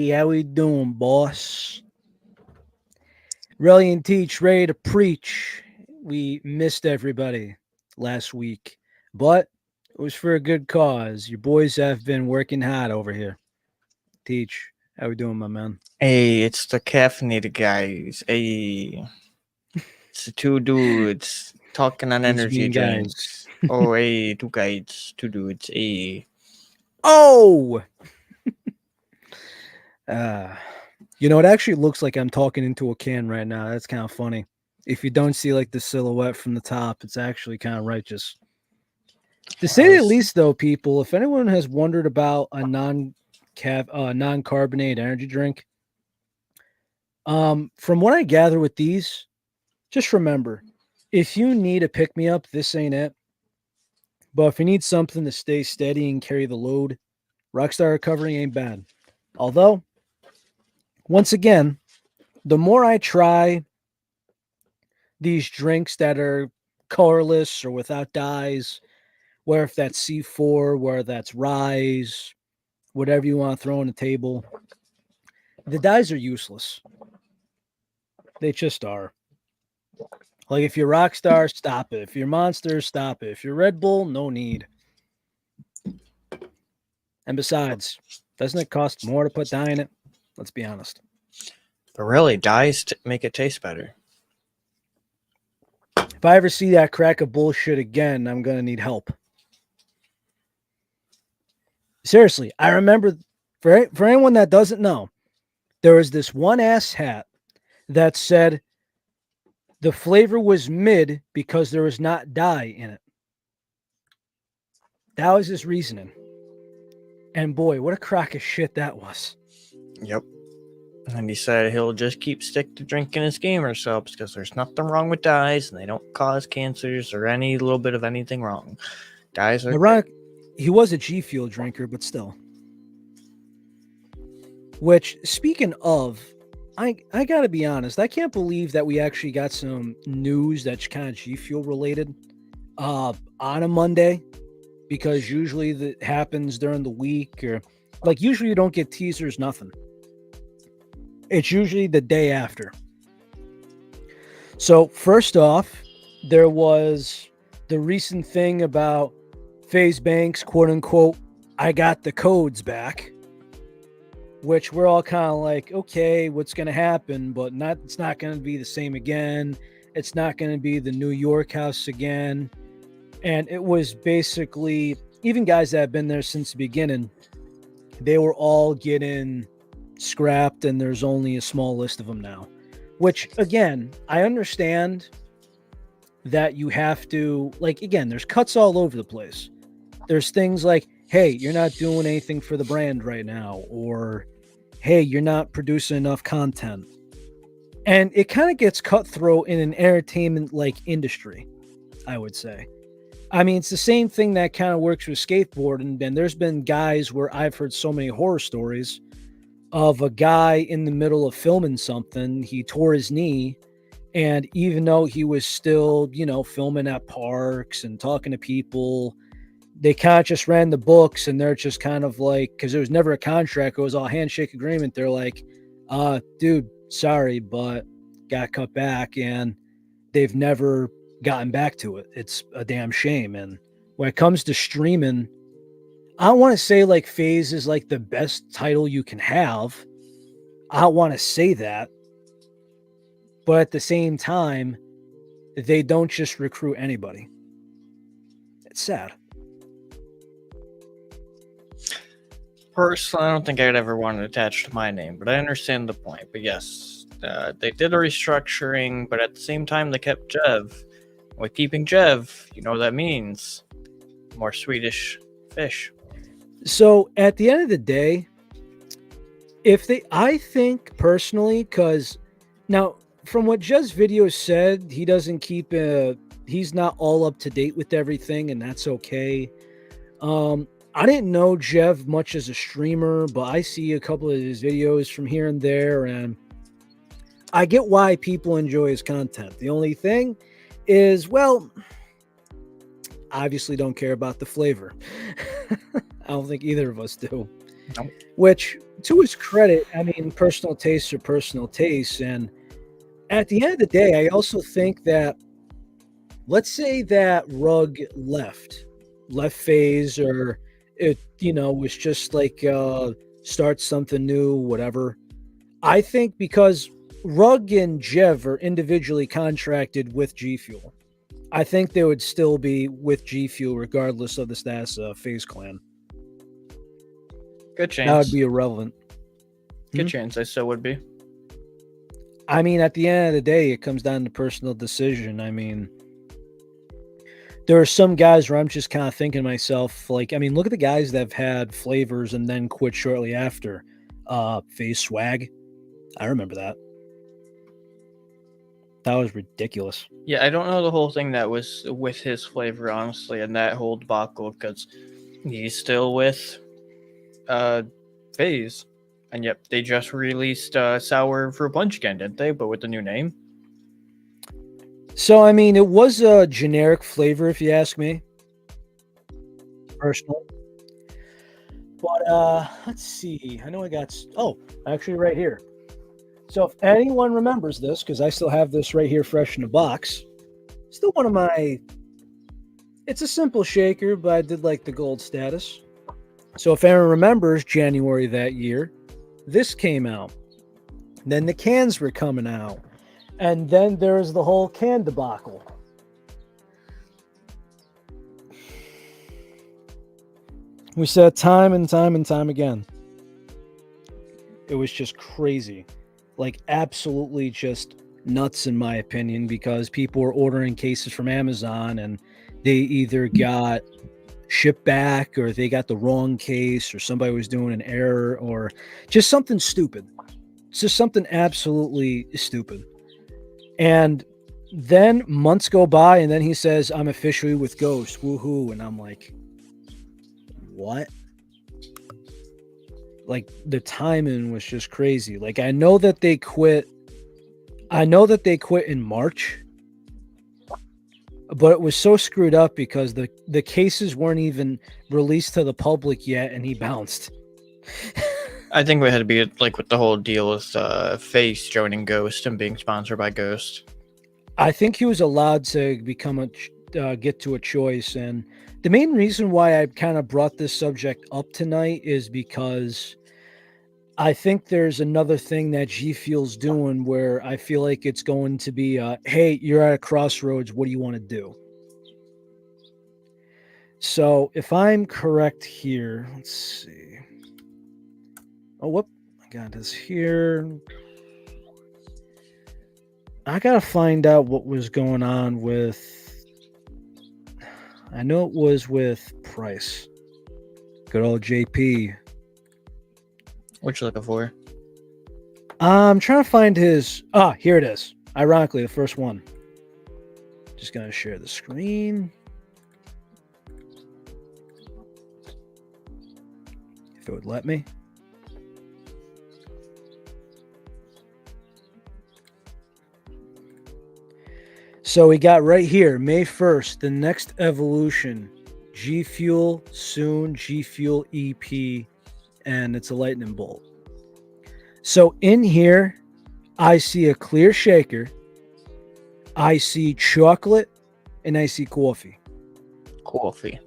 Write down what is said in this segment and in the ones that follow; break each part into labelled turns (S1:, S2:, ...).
S1: how we doing, boss? Really and teach, ready to preach. We missed everybody last week, but it was for a good cause. Your boys have been working hard over here. Teach, how we doing, my man?
S2: Hey, it's the caffeinated guys. Hey, it's the two dudes talking on
S1: These
S2: energy
S1: mean guys.
S2: drinks. Oh, hey, two guys, two dudes. Hey,
S1: Oh, uh, it actually looks like I'm talking into a can right now. That's kind of funny. If you don't see like the silhouette from the top, it's actually kind of righteous. To
S2: I
S1: say the
S2: was
S1: least, though, people, if anyone has wondered about a non carbonated energy drink, from what I gather with these, just remember, if you need a pick me up, this ain't it. But if you need something to stay steady and carry the load, Rockstar Recovery ain't bad. Although, once again, the more I try these drinks that are colorless or without dyes, where if that's C4, where that's Rise, whatever you want to throw on the table, the dyes are useless. They just are. Like if you're Rockstar, stop it. If you're Monster, stop it. If you're Red Bull, no need. And besides, doesn't it cost more to put dye in it? Let's be honest.
S2: but really dyes make it taste better.
S1: If I ever see that crack of bullshit again, I'm gonna need help. Seriously, I remember for anyone that doesn't know, there was this one ass hat that said the flavor was mid because there was not dye in it. That was his reasoning. And boy, what a crock of shit that was.
S2: Yep. And he said he'll just keep stick to drinking his gamer subs because there's nothing wrong with dyes and they don't cause cancers or any little bit of anything wrong. Dyes are
S1: Ironic, he was a G Fuel drinker, but still. Which, speaking of, I gotta be honest, I can't believe that we actually got some news that's kind of G Fuel related on a Monday, because usually that happens during the week, or like usually you don't get teasers, nothing. It's usually the day after. So first off, there was the recent thing about FaZe Banks, quote unquote, I got the codes back, which we're all kind of like, okay, what's going to happen? But it's not going to be the same again. It's not going to be the New York house again. And it was basically, even guys that have been there since the beginning, they were all getting scrapped, and there's only a small list of them now. Which, again, I understand that you have to, like, again, there's cuts all over the place. There's things like, hey, you're not doing anything for the brand right now, or hey, you're not producing enough content. And it kind of gets cutthroat in an entertainment like industry, I would say. I mean, it's the same thing that kind of works with skateboarding. And there's been guys where I've heard so many horror stories of a guy in the middle of filming something, he tore his knee. And even though he was still, filming at parks and talking to people, they kind of just ran the books, and they're just kind of like, because there was never a contract, it was all handshake agreement. They're like, dude, sorry, but got cut back, and they've never gotten back to it. It's a damn shame. And when it comes to streaming, I don't want to say like FaZe is like the best title you can have. I don't want to say that. But at the same time, they don't just recruit anybody. It's sad.
S2: personally, I don't think I'd ever want it attached to my name, but I understand the point. But yes, they did a restructuring, but at the same time, they kept Jev. With keeping Jev, you know what that means? More Swedish fish.
S1: So at the end of the day, I think personally, because now from what Jez's video said, he doesn't keep he's not all up to date with everything, and that's okay. I didn't know Jev much as a streamer, but I see a couple of his videos from here and there, and I get why people enjoy his content. The only thing is, well, obviously don't care about the flavor. I don't think either of us do.
S2: Nope.
S1: Which to his credit, I mean, personal tastes are personal tastes, and at the end of the day, I also think that let's say that Rug left phase, or it was just like start something new, whatever. I think because Rug and Jev are individually contracted with G Fuel, I think they would still be with G Fuel regardless of the status of FaZe Clan.
S2: Good
S1: That would
S2: chance.
S1: be irrelevant.
S2: Good chance I still would be.
S1: I mean, at the end of the day, it comes down to personal decision. I mean, there are some guys where I'm just kind of thinking to myself, like, I mean, look at the guys that have had flavors and then quit shortly after. FaZe Swag. I remember that. That was ridiculous.
S2: Yeah, I don't know the whole thing that was with his flavor, honestly, and that whole debacle, because he's still with FaZe. And yep, they just released Sour Fruit Punch again, didn't they? But with the new name.
S1: So, I mean, it was a generic flavor, if you ask me, personally. But let's see. I know I got. Actually, right here. So, if anyone remembers this, because I still have this right here, fresh in the box. Still one of my. It's a simple shaker, but I did like the gold status. So, if anyone remembers, January that year, this came out. Then the cans were coming out. And then there's the whole can debacle. We said time and time and time again. It was just crazy. Like, absolutely just nuts, in my opinion, because people were ordering cases from Amazon and they either got shipped back or they got the wrong case or somebody was doing an error or just something stupid. It's just something absolutely stupid. And then months go by, and then he says, I'm officially with Ghost. Woohoo. And I'm like, what? Like, the timing was just crazy. Like, I know that they quit in March, but it was so screwed up because the cases weren't even released to the public yet, and he bounced.
S2: I think we had to be like with the whole deal with FaZe joining Ghost and being sponsored by Ghost.
S1: I think he was allowed to get to a choice, and the main reason why I kind of brought this subject up tonight is because I think there's another thing that G Fuel's doing where I feel like it's going to be, hey, you're at a crossroads. What do you want to do? So if I'm correct here, let's see. Oh, whoop. I got this here. I got to find out what was going on with. I know it was with Price. Good old JP.
S2: What you looking for?
S1: I'm trying to find his. Here it is. Ironically, the first one. Just going to share the screen. If it would let me. So we got right here, May 1st, the next evolution. G Fuel, soon G Fuel EP, and it's a lightning bolt. So in here, I see a clear shaker, I see chocolate, and I see coffee.
S2: Coffee.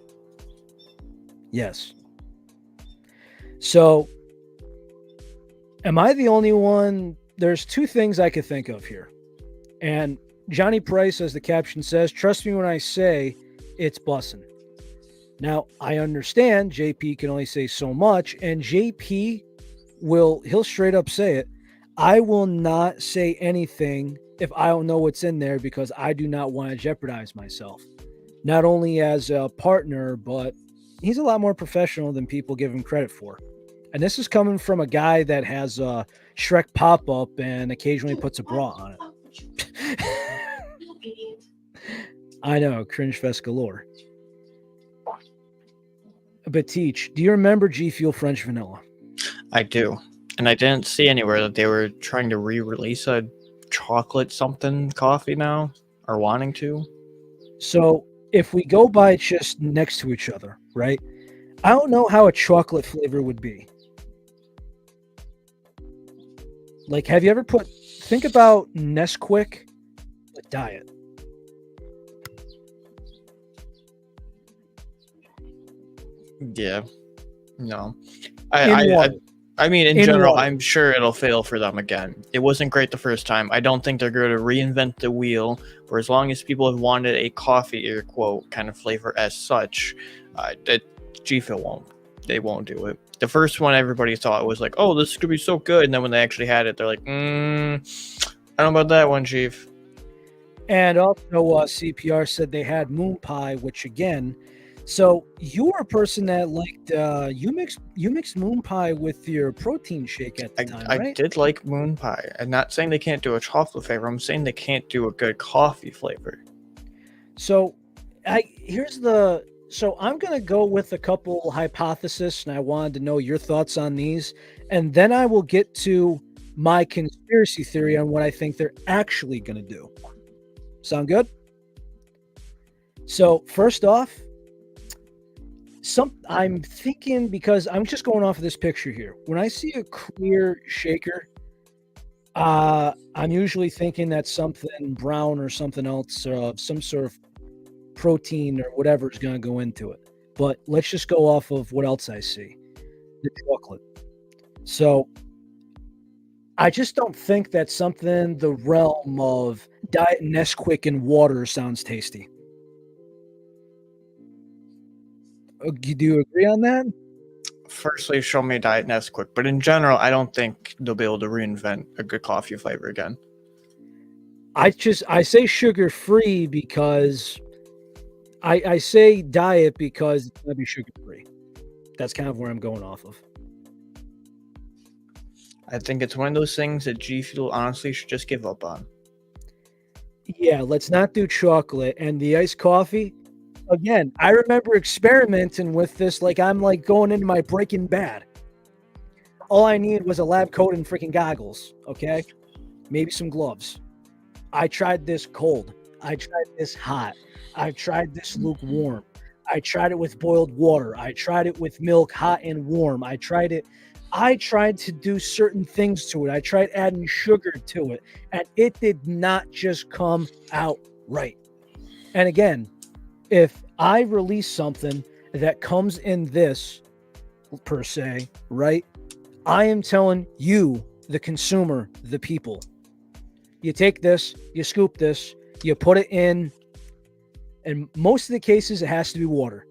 S1: Yes. So am I the only one? There's two things I could think of here. And Johnny Price, as the caption says, trust me when I say it's bussin'. Now, I understand JP can only say so much, and JP he'll straight up say it. I will not say anything if I don't know what's in there because I do not want to jeopardize myself. Not only as a partner, but he's a lot more professional than people give him credit for. And this is coming from a guy that has a Shrek pop-up and occasionally puts a bra on it. I know, cringe fest galore. But Teach, do you remember G Fuel French Vanilla?
S2: I do. And I didn't see anywhere that they were trying to re-release a chocolate something coffee now, or wanting to.
S1: So if we go by just next to each other, right? I don't know how a chocolate flavor would be. Like, have you ever think about Nesquik with diet?
S2: Yeah. No.
S1: In
S2: I, I,
S1: water.
S2: I mean, in
S1: In
S2: general,
S1: water.
S2: I'm sure it'll fail for them again. It wasn't great the first time. I don't think they're going to reinvent the wheel. For as long as people have wanted a coffee, air quote, kind of flavor as such, G Fuel won't. They won't do it. The first one, everybody thought was like, "Oh, this could be so good," and then when they actually had it, they're like, I don't know about that one, Chief."
S1: And also, CPR said they had moon pie, which again, so you were a person that liked you mixed moon pie with your protein shake at the time,
S2: I
S1: right?
S2: did like moon pie. I'm not saying they can't do a chocolate flavor. I'm saying they can't do a good coffee flavor.
S1: So, so I'm gonna go with a couple hypotheses, and I wanted to know your thoughts on these, and then I will get to my conspiracy theory on what I think they're actually gonna do. Sound good? So first off, I'm thinking, because I'm just going off of this picture here. When I see a clear shaker, I'm usually thinking that something brown or something else, some sort of protein or whatever is going to go into it. But let's just go off of what else I see. The chocolate. So I just don't think that something the realm of Diet Nesquik and water sounds tasty. Do you agree on that?
S2: Firstly, show me Diet Nesquik, but in general, I don't think they'll be able to reinvent a good coffee flavor again.
S1: I say sugar free because I say diet because it's gonna be sugar free. That's kind of where I'm going off of.
S2: I think it's one of those things that G Fuel honestly should just give up on.
S1: Yeah, let's not do chocolate and the iced coffee. Again, I remember experimenting with this like I'm like going into my Breaking Bad. All I needed was a lab coat and freaking goggles, okay? Maybe some gloves. I tried this cold. I tried this hot. I tried this lukewarm. I tried it with boiled water. I tried it with milk, hot and warm. I tried to do certain things to it. I tried adding sugar to it, and it did not just come out right. And again, if I release something that comes in this per se, right? I am telling you, the consumer, the people, you take this, you scoop this, you put it in, and most of the cases it has to be water.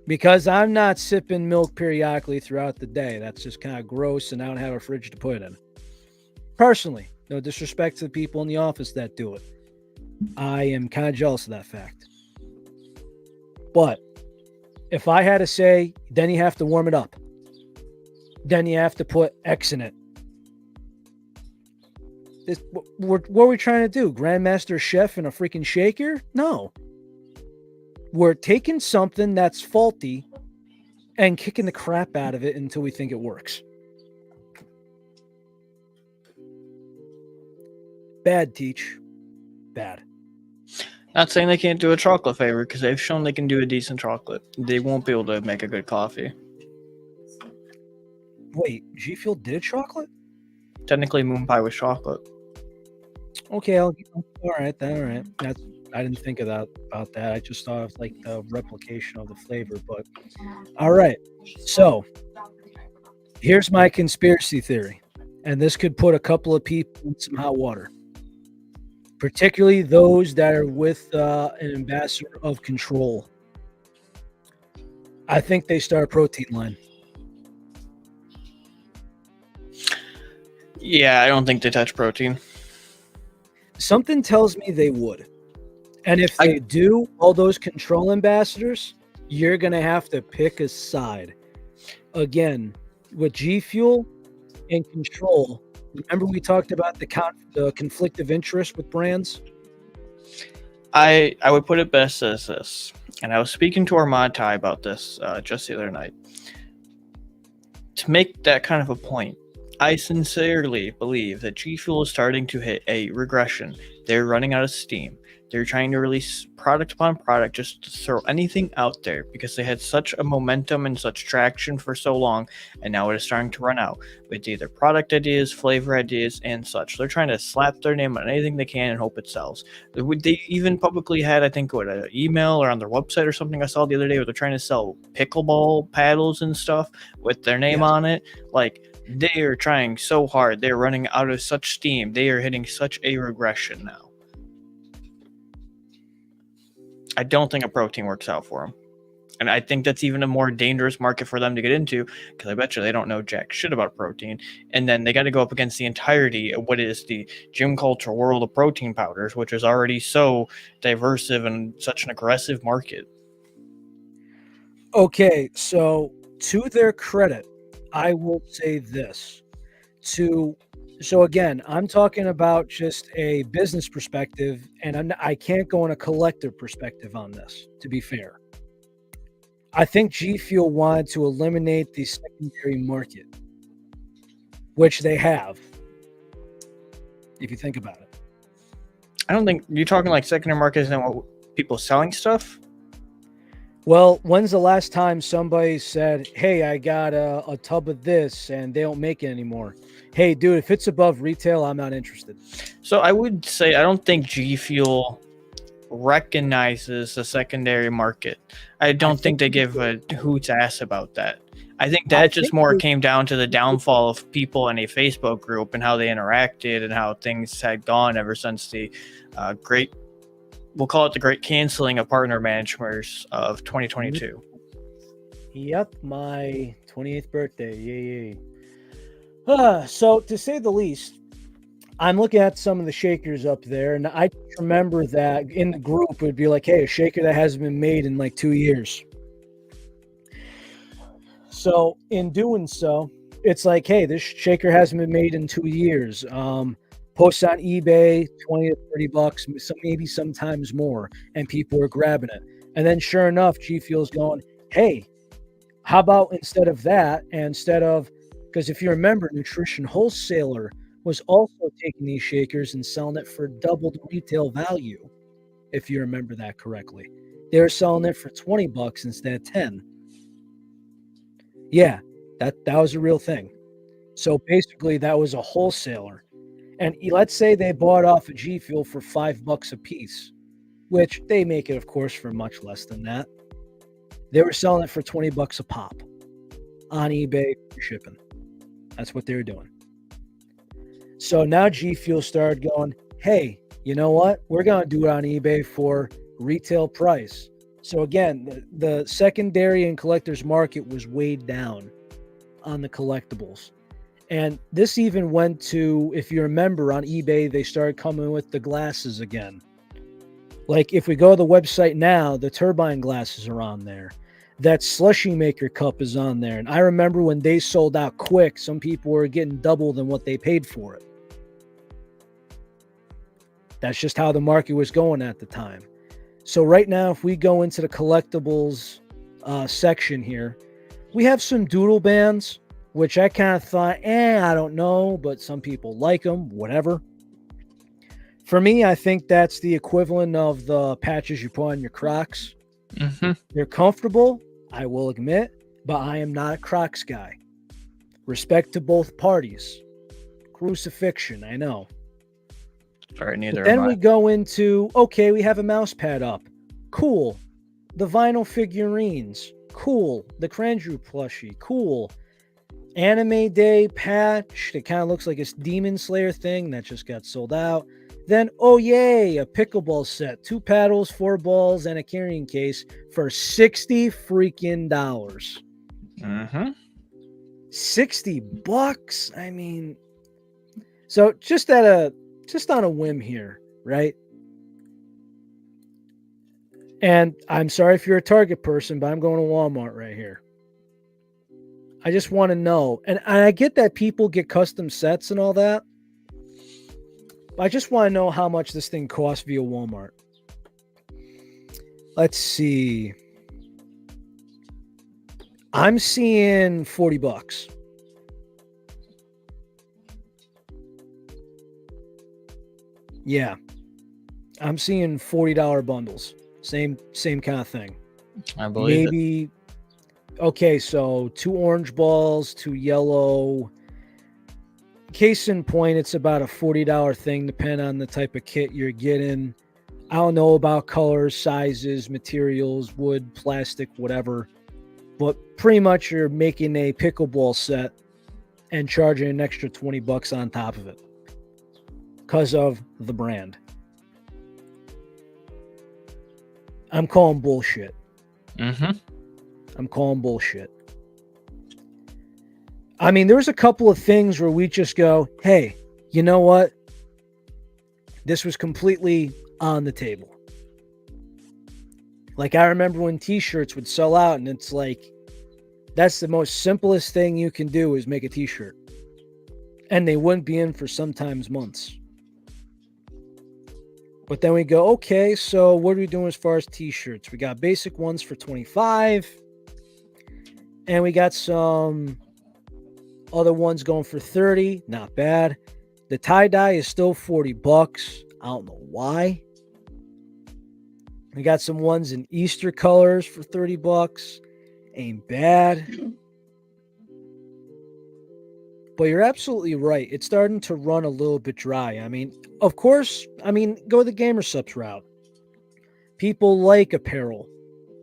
S1: Because I'm not sipping milk periodically throughout the day. That's just kind of gross, and I don't have a fridge to put it in. Personally, no disrespect to the people in the office that do it. I am kind of jealous of that fact. But if I had to say, then you have to warm it up. Then you have to put X in it. What are we trying to do? Grandmaster Chef in a freaking shaker? No. We're taking something that's faulty and kicking the crap out of it until we think it works. Bad, Teach. Bad.
S2: Not saying they can't do a chocolate flavor, because they've shown they can do a decent chocolate. They won't be able to make a good coffee.
S1: Wait, G Fuel did chocolate?
S2: Technically, moon pie was chocolate.
S1: Okay, all right. I didn't think of that about that. I just thought of like the replication of the flavor, but all right. So here's my conspiracy theory, and this could put a couple of people in some hot water, particularly those that are with an ambassador of control. I think they start a protein line.
S2: Yeah, I don't think they touch protein.
S1: Something tells me they would. And if they do, all those control ambassadors, you're going to have to pick a side. Again, with G Fuel and control, remember we talked about the conflict of interest with brands?
S2: I would put it best as this, and I was speaking to Armand Tai about this just the other night. To make that kind of a point, I sincerely believe that G Fuel is starting to hit a regression. They're running out of steam. They're trying to release product upon product, just to throw anything out there because they had such a momentum and such traction for so long, and now it is starting to run out with either product ideas, flavor ideas, and such. They're trying to slap their name on anything they can and hope it sells. They even publicly had, I think, an email or on their website or something I saw the other day where they're trying to sell pickleball paddles and stuff with their name on it. Like, they are trying so hard. They're running out of such steam. They are hitting such a regression now. I don't think a protein works out for them. And I think that's even a more dangerous market for them to get into, because I bet you they don't know jack shit about protein. And then they got to go up against the entirety of what is the gym culture world of protein powders, which is already so diverse and such an aggressive market.
S1: Okay, so to their credit, I will say this. So again, I'm talking about just a business perspective, and I can't go on a collective perspective on this, to be fair. I think G Fuel wanted to eliminate the secondary market, which they have, if you think about it.
S2: I don't think you're talking like secondary market isn't what people selling stuff.
S1: Well, when's the last time somebody said, hey, I got a tub of this and they don't make it anymore? Hey, dude, if it's above retail, I'm not interested.
S2: So I would say I don't think G Fuel recognizes the secondary market. I don't think they give a hoot's ass about that. I think that just more came down to the downfall of people in a Facebook group and how they interacted and how things had gone ever since the we'll call it the great canceling of partner managers of 2022.
S1: Yep, my 28th birthday. Yay. So to say the least, I'm looking at some of the shakers up there, and I remember that in the group it would be like, hey, a shaker that hasn't been made in like 2 years. So in doing so, it's like, hey, this shaker hasn't been made in 2 years. Post on eBay, 20 to 30 bucks, maybe sometimes more, and people are grabbing it. And then sure enough, G Fuel's going, hey, how about instead of that, because if you remember, Nutrition Wholesaler was also taking these shakers and selling it for double the retail value, if you remember that correctly. They were selling it for 20 bucks instead of 10. Yeah, that was a real thing. So basically, that was a wholesaler. And let's say they bought off of G Fuel for $5 a piece, which they make it, of course, for much less than that. They were selling it for 20 bucks a pop on eBay for shipping. That's what they were doing. So now G Fuel started going, hey, you know what? We're going to do it on eBay for retail price. So again, the secondary and collectors market was weighed down on the collectibles. And this even went to, if you remember, on eBay, they started coming with the glasses again. Like if we go to the website now, the turbine glasses are on there. That slushy maker cup is on there. And I remember when they sold out quick, some people were getting double than what they paid for it. That's just how the market was going at the time. So right now, if we go into the collectibles section here, we have some doodle bands, which I kind of thought, I don't know, but some people like them, whatever. For me, I think that's the equivalent of the patches you put on your Crocs.
S2: Mm-hmm.
S1: They're comfortable, I will admit, but I am not a Crocs guy. Respect to both parties. Crucifixion, I know.
S2: Sorry, neither
S1: Then
S2: am I.
S1: we go into, okay, we have a mouse pad up. Cool. The vinyl figurines. Cool. The Cranju plushie. Cool. Anime Day patch. It kind of looks like a Demon Slayer thing that just got sold out. Then, oh yay, a pickleball set. 2 paddles, 4 balls, and a carrying case for $60 freaking dollars.
S2: Mm-hmm.
S1: $60. I mean, so just on a whim here, right? And I'm sorry if you're a Target person, but I'm going to Walmart right here. I just want to know. And I get that people get custom sets and all that. But I just want to know how much this thing costs via Walmart. Let's see. I'm seeing $40. Yeah. I'm seeing $40 bundles. Same kind of thing.
S2: I believe it.
S1: Maybe okay, so 2 orange balls, 2 yellow. Case in point, it's about a $40 thing, depending on the type of kit you're getting. I don't know about colors, sizes, materials, wood, plastic, whatever. But pretty much you're making a pickleball set and charging an extra $20 on top of it because of the brand. I'm calling bullshit.
S2: Mm-hmm.
S1: I'm calling bullshit. I mean, there's a couple of things where we just go, hey, you know what? This was completely on the table. Like, I remember when t-shirts would sell out, and it's like, that's the most simplest thing you can do is make a t-shirt. And they wouldn't be in for sometimes months. But then we go, okay, so what are we doing as far as t-shirts? We got basic ones for $25. And we got some other ones going for $30. Not bad. The tie-dye is still $40. I don't know why. We got some ones in Easter colors for $30. Ain't bad. But you're absolutely right. It's starting to run a little bit dry. I mean, of course, go the Gamer Subs route. People like apparel.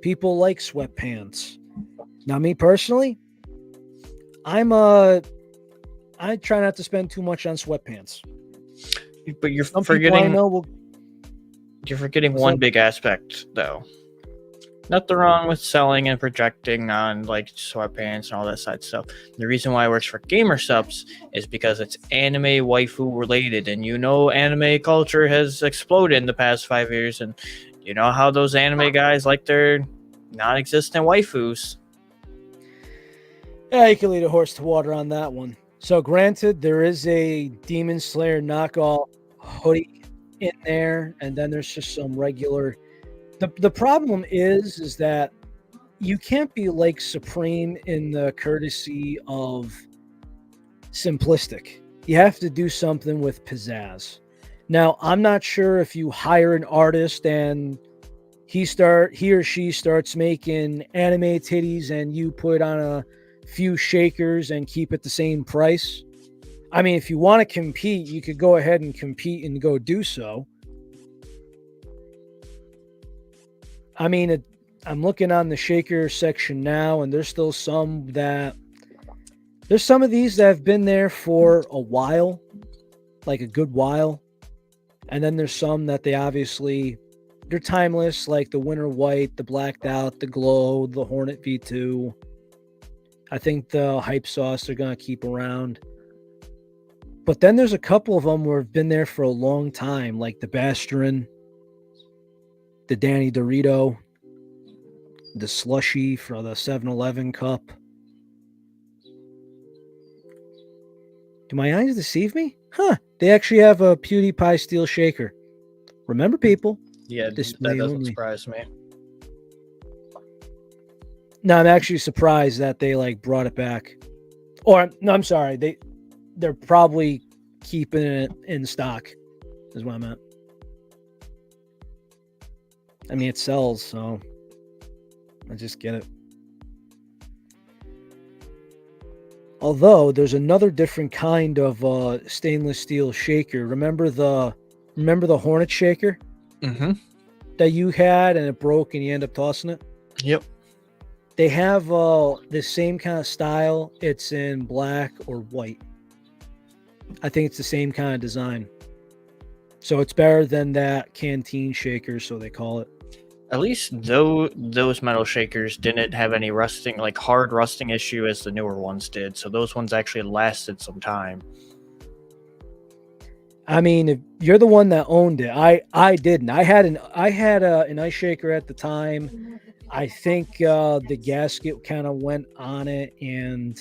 S1: People like sweatpants. Now, me personally, I try not to spend too much on sweatpants.
S2: But you're
S1: Some
S2: forgetting.
S1: people I know will,
S2: You're forgetting
S1: What's
S2: one
S1: up?
S2: big aspect, though. Nothing wrong with selling and projecting on like sweatpants and all that side stuff. The reason why it works for gamer subs is because it's anime waifu related, and you know anime culture has exploded in the past 5 years, and you know how those anime guys like their non-existent waifus.
S1: yeah, you can lead a horse to water on that one. So granted, there is a Demon Slayer knockoff hoodie in there, and then there's just some regular. The problem is that you can't be like Supreme in the courtesy of simplistic. You have to do something with pizzazz. Now, I'm not sure if you hire an artist and he or she starts making anime titties and you put on a few shakers and keep it the same price. I mean, if you want to compete, you could go ahead and compete and go do so. I mean, I'm looking on the shaker section now, and there's still some of these that have been there for a while, like a good while. And then there's some that they're timeless, like the Winter White, the Blacked Out, the Glow, the Hornet V2. I think the Hype Sauce they're going to keep around. But then there's a couple of them where have been there for a long time, like the Bastian, the Danny Dorito, the Slushy for the 7-Eleven cup. Do my eyes deceive me? Huh. They actually have a PewDiePie steel shaker. Remember, people?
S2: Yeah,
S1: Display
S2: that doesn't
S1: only.
S2: surprise me.
S1: No, I'm actually surprised that they like brought it back. Or no, I'm sorry. They're probably keeping it in stock, is what I meant. I mean, it sells, so I just get it. Although there's another different kind of stainless steel shaker. Remember the Hornet shaker
S2: Mm-hmm.
S1: that you had and it broke and you end up tossing it?
S2: Yep.
S1: They have the same kind of style. It's in black or white. I think it's the same kind of design. So it's better than that canteen shaker, so they call it.
S2: At least though those metal shakers didn't have any rusting, like hard rusting issue as the newer ones did. So those ones actually lasted some time.
S1: I mean, if you're the one that owned it. I didn't. I had an ice shaker at the time. I think the gasket kind of went on it, and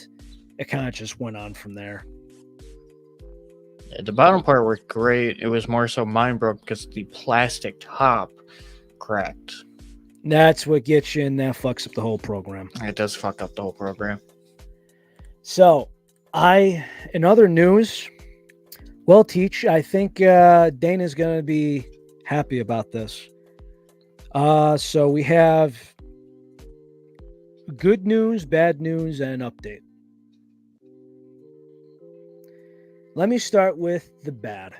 S1: it kind of just went on from there.
S2: Yeah, the bottom part worked great. It was more so mine broke because the plastic top cracked.
S1: That's what gets you, and that fucks up the whole program.
S2: It does fuck up the whole program.
S1: So, in other news, well, Teach, I think Dana's going to be happy about this. So we have good news, bad news, and an update. Let me start with the bad.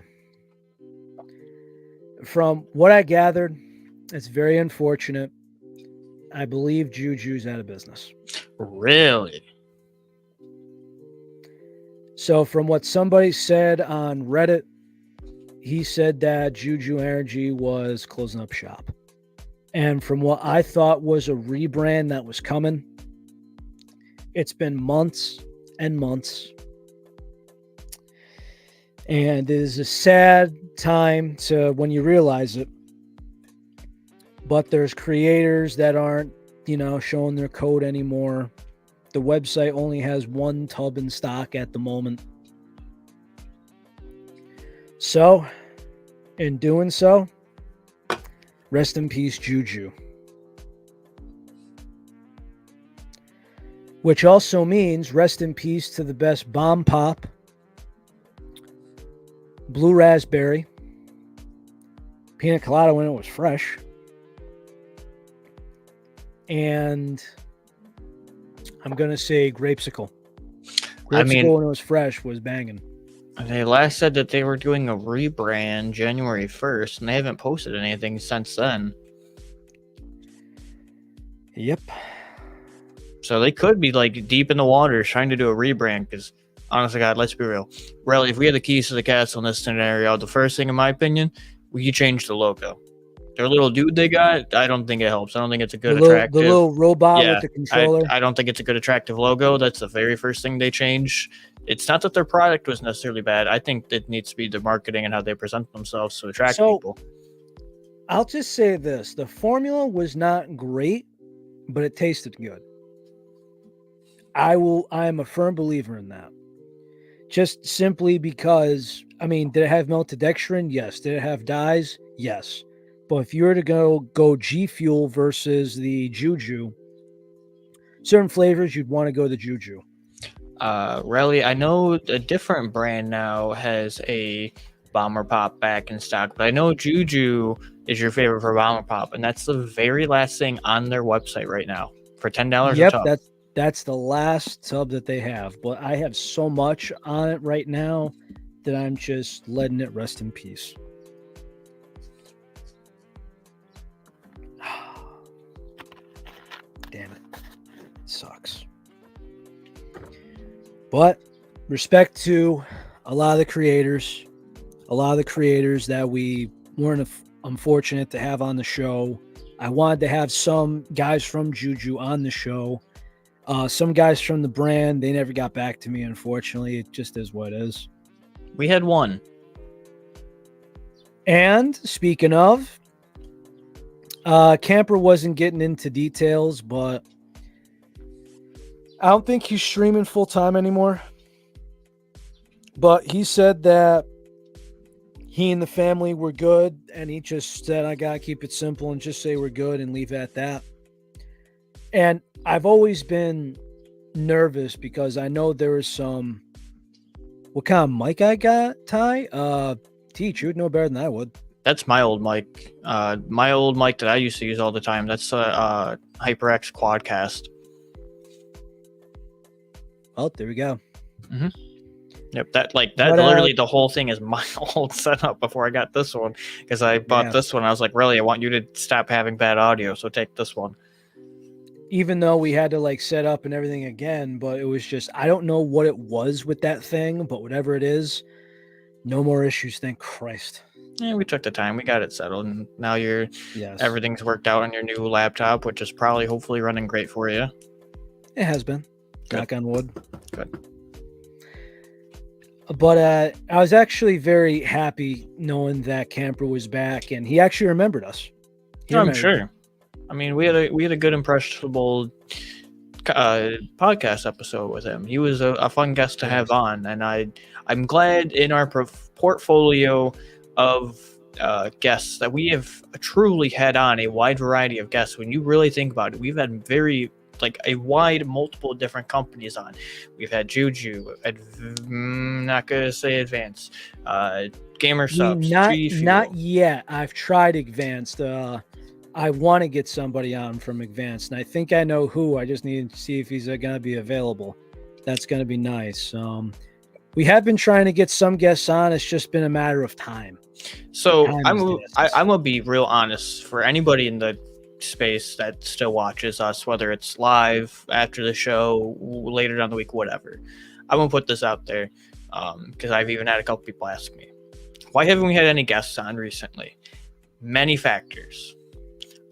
S1: From what I gathered, it's very unfortunate. I believe Juju's out of business.
S2: Really?
S1: So from what somebody said on Reddit, he said that Juju Energy was closing up shop. And from what I thought was a rebrand that was coming, it's been months and months. And it is a sad time to when you realize it. But there's creators that aren't, showing their code anymore. The website only has one tub in stock at the moment. So, in doing so, rest in peace, Juju. Which also means rest in peace to the best bomb pop, blue raspberry, pina colada when it was fresh, and I'm going to say grapesicle. Grapesicle when it was fresh was banging.
S2: They last said that they were doing a rebrand January 1st, and they haven't posted anything since then.
S1: Yep.
S2: So they could be like deep in the waters trying to do a rebrand because, honestly, God, let's be real. Really, if we had the keys to the castle in this scenario, the first thing, in my opinion, we could change the logo. Their little dude they got, I don't think it helps. I don't think it's a good attractive.
S1: The little robot with the controller.
S2: I don't think it's a good attractive logo. That's the very first thing they change. It's not that their product was necessarily bad. I think it needs to be the marketing and how they present themselves to attract people.
S1: I'll just say this. The formula was not great, but it tasted good. I am a firm believer in that. Just simply because, did it have maltodextrin? Yes. Did it have dyes? Yes. But if you were to go G Fuel versus the Juju, certain flavors you'd want to go the Juju.
S2: Really, I know a different brand now has a Bomber Pop back in stock, but I know Juju is your favorite for Bomber Pop, and that's the very last thing on their website right now for $10 a tub.
S1: That's the last tub that they have, but I have so much on it right now that I'm just letting it rest in peace. Damn it. It sucks. But respect to a lot of the creators that we weren't unfortunate to have on the show. I wanted to have some guys from Juju on the show. Some guys from the brand, they never got back to me, unfortunately. It just is what it is.
S2: We had one.
S1: And speaking of, Camper wasn't getting into details, but I don't think he's streaming full time anymore. But he said that he and the family were good, and he just said, I got to keep it simple and just say we're good and leave it at that. And I've always been nervous because I know there is some. What kind of mic I got, Ty? Teach, you'd know better than I would.
S2: That's my old mic. My old mic that I used to use all the time. That's HyperX Quadcast.
S1: Oh, there we go.
S2: Mm-hmm. Yep, literally the whole thing is my old setup before I got this one because I bought this one. I was like, really, I want you to stop having bad audio, so take this one.
S1: Even though we had to set up and everything again, but it was just, I don't know what it was with that thing, but whatever it is, no more issues, thank Christ.
S2: Yeah, we took the time, we got it settled, and now everything's worked out on your new laptop, which is probably hopefully running great for you.
S1: It has been.
S2: Good.
S1: Knock on wood.
S2: Good.
S1: But I was actually very happy knowing that Camper was back, and he actually remembered us.
S2: I'm sure. We had a good impressionable podcast episode with him. He was a fun guest to have on, and I'm glad in our portfolio of guests that we have truly had on a wide variety of guests. When you really think about it, we've had a wide multiple different companies on. We've had Juju, not gonna say Advance, Gamer
S1: We
S2: subs,
S1: not
S2: G
S1: not
S2: Fuel.
S1: yet. I've tried Advanced. I want to get somebody on from Advanced, and I think I know who. I just need to see if he's going to be available. That's going to be nice. We have been trying to get some guests on. It's just been a matter of time.
S2: So
S1: Time
S2: I'm
S1: is the essence.
S2: I'm gonna be real honest for anybody in the space that still watches us, whether it's live after the show, later down the week, whatever. I'm gonna put this out there because I've even had a couple people ask me, why haven't we had any guests on recently? Many factors.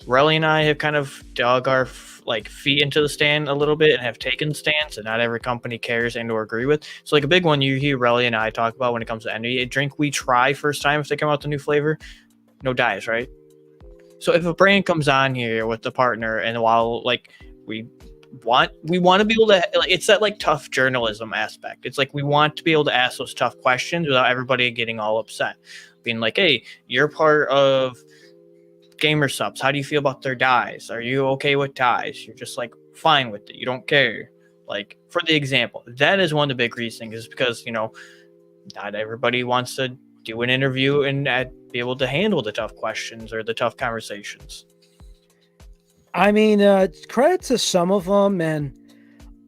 S2: Relly and I have kind of dug our feet into the stand a little bit and have taken stands that not every company cares and or agree with. So like a big one you hear Relly and I talk about when it comes to any drink we try first time if they come out with a new flavor, no dyes, right? So if a brand comes on here with a partner and while we want to be able to it's that tough journalism aspect. It's like we want to be able to ask those tough questions without everybody getting all upset. Being like, hey, you're part of gamer subs, how do you feel about their dyes? Are you okay with dyes? You're just fine with it, you don't care. Like, for the example, that is one of the big reasons, is because not everybody wants to do an interview and be able to handle the tough questions or the tough conversations.
S1: I mean, credit to some of them, and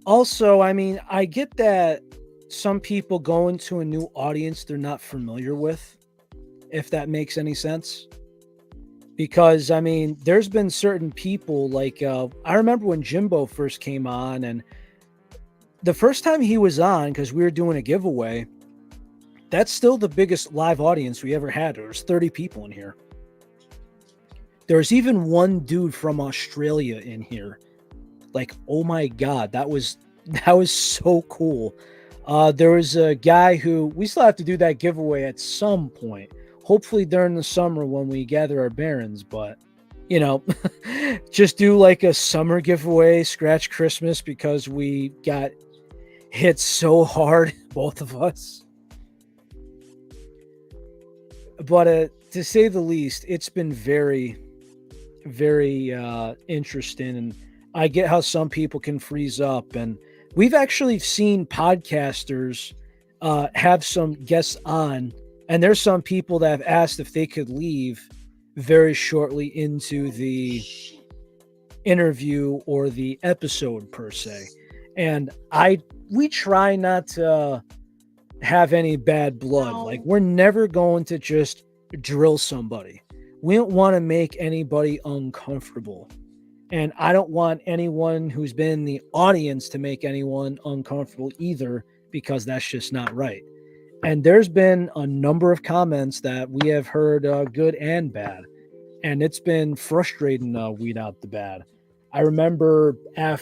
S1: also, I mean, I get that some people go into a new audience they're not familiar with, if that makes any sense. Because I mean, there's been certain people I remember when Jimbo first came on, and the first time he was on, because we were doing a giveaway, that's still the biggest live audience we ever had. There was 30 people in here. There's even one dude from Australia in here. Like, oh my God, that was so cool. There was a guy who, we still have to do that giveaway at some point. Hopefully during the summer when we gather our bearings, but just do a summer giveaway, scratch Christmas, because we got hit so hard, both of us. But to say the least, it's been very, very interesting, and I get how some people can freeze up, and we've actually seen podcasters have some guests on. And there's some people that have asked if they could leave very shortly into the interview or the episode per se. And we try not to have any bad blood. Like, we're never going to just drill somebody. We don't want to make anybody uncomfortable. And I don't want anyone who's been in the audience to make anyone uncomfortable either, because that's just not right. And there's been a number of comments that we have heard good and bad. And it's been frustrating to weed out the bad. I remember I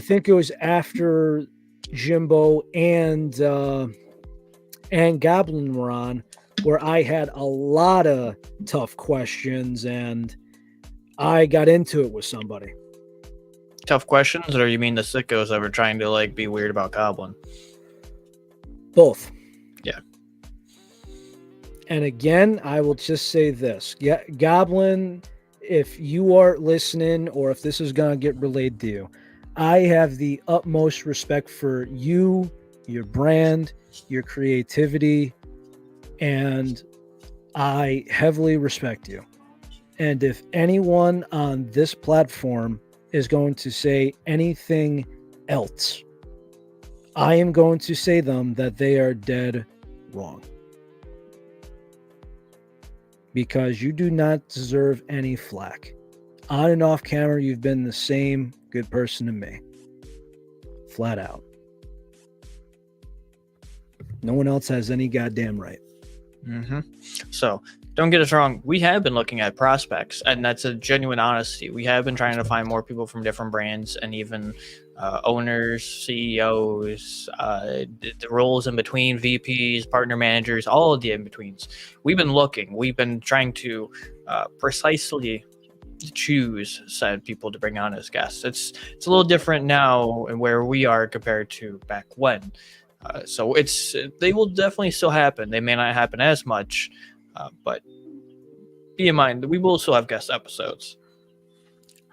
S1: think it was after Jimbo and Goblin were on, where I had a lot of tough questions and I got into it with somebody.
S2: Tough questions, or you mean the sickos that were trying to be weird about Goblin?
S1: Both.
S2: Yeah.
S1: And again, I will just say this. Yeah, Goblin, if you are listening or if this is going to get relayed to you, I have the utmost respect for you, your brand, your creativity, and I heavily respect you. And if anyone on this platform is going to say anything else, I am going to say them that they are dead wrong. Because you do not deserve any flack. On and off camera, you've been the same good person to me. Flat out. No one else has any goddamn right.
S2: Mm-hmm. So, don't get us wrong. We have been looking at prospects, and that's a genuine honesty. We have been trying to find more people from different brands, and even owners, CEOs, the roles in between, VPs, partner managers, all of the in-betweens. We've been looking. We've been trying to precisely choose said people to bring on as guests. It's a little different now and where we are compared to back when. So they will definitely still happen. They may not happen as much, but be in mind that we will still have guest episodes.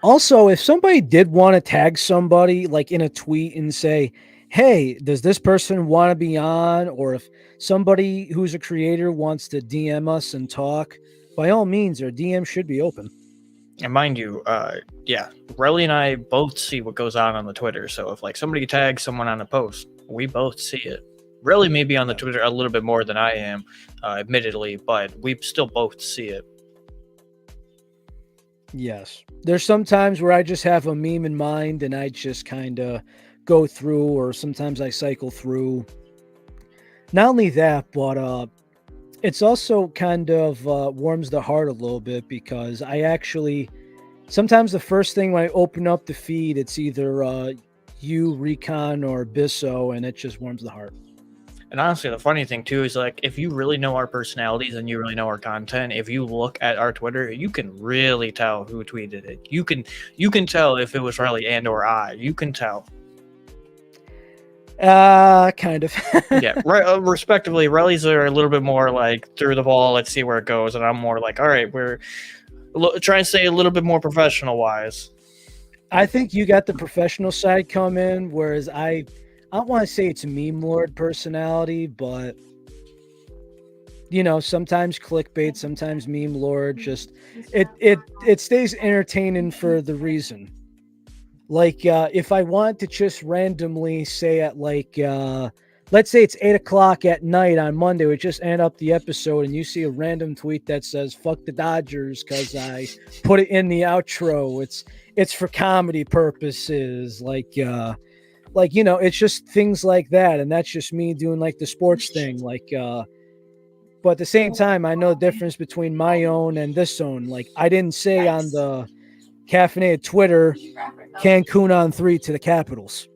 S1: Also, if somebody did want to tag somebody in a tweet and say, hey, does this person want to be on? Or if somebody who's a creator wants to DM us and talk, by all means, our DM should be open.
S2: And mind you, yeah, Relly and I both see what goes on the Twitter. So if like somebody tags someone on a post, we both see it. Relly may be on the Twitter a little bit more than I am, admittedly, but we still both see it.
S1: Yes. There's some times where I just have a meme in mind and I just kind of go through, or sometimes I cycle through. Not only that, but it's also kind of warms the heart a little bit, because I actually sometimes the first thing when I open up the feed, it's either you, Recon, or Bisso, and it just warms the heart.
S2: And honestly, the funny thing too is like if you really know our personalities and you really know our content, if you look at our Twitter, you can really tell who tweeted it. You can tell if it was Relly and or I. You can tell.
S1: Kind of.
S2: Yeah, right. Respectively, Relly's are a little bit more like through the ball. Let's see where it goes, and I'm more like, all right, we're trying to stay a little bit more professional wise.
S1: I think you got the professional side come in, whereas I don't want to say it's meme lord personality, but sometimes clickbait, sometimes meme lord. Just it stays entertaining for the reason. Like if I want to just randomly say at let's say it's 8:00 at night on Monday, we just end up the episode, and you see a random tweet that says "fuck the Dodgers" because I put it in the outro. It's for comedy purposes, it's just things like that, and that's just me doing like the sports thing, but at the same time, I know the difference between my own and this own. Like, I didn't say on the caffeinated Twitter, Cancun on 3 to the Capitals.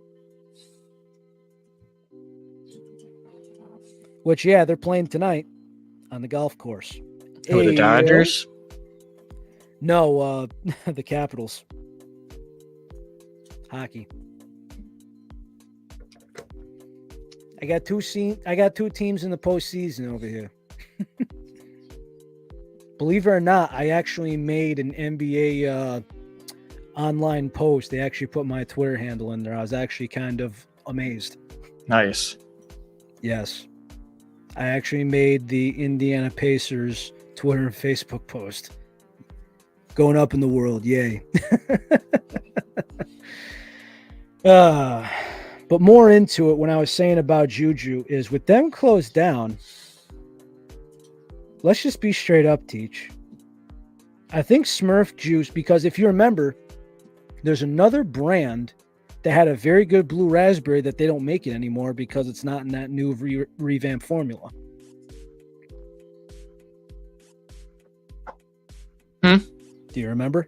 S1: Which, yeah, they're playing tonight on the golf course.
S2: Who, the Dodgers?
S1: No, the Capitals. Hockey. I got two teams in the postseason over here. Believe it or not, I actually made an NBA online post. They actually put my Twitter handle in there. I was actually kind of amazed.
S2: Nice.
S1: Yes. I actually made the Indiana Pacers Twitter and Facebook post. Going up in the world, yay. But more into it, when I was saying about Juju, is with them closed down, let's just be straight up, Teach. I think Smurf Juice, because if you remember, there's another brand that had a very good blue raspberry that they don't make it anymore because it's not in that new revamped formula. Do you remember?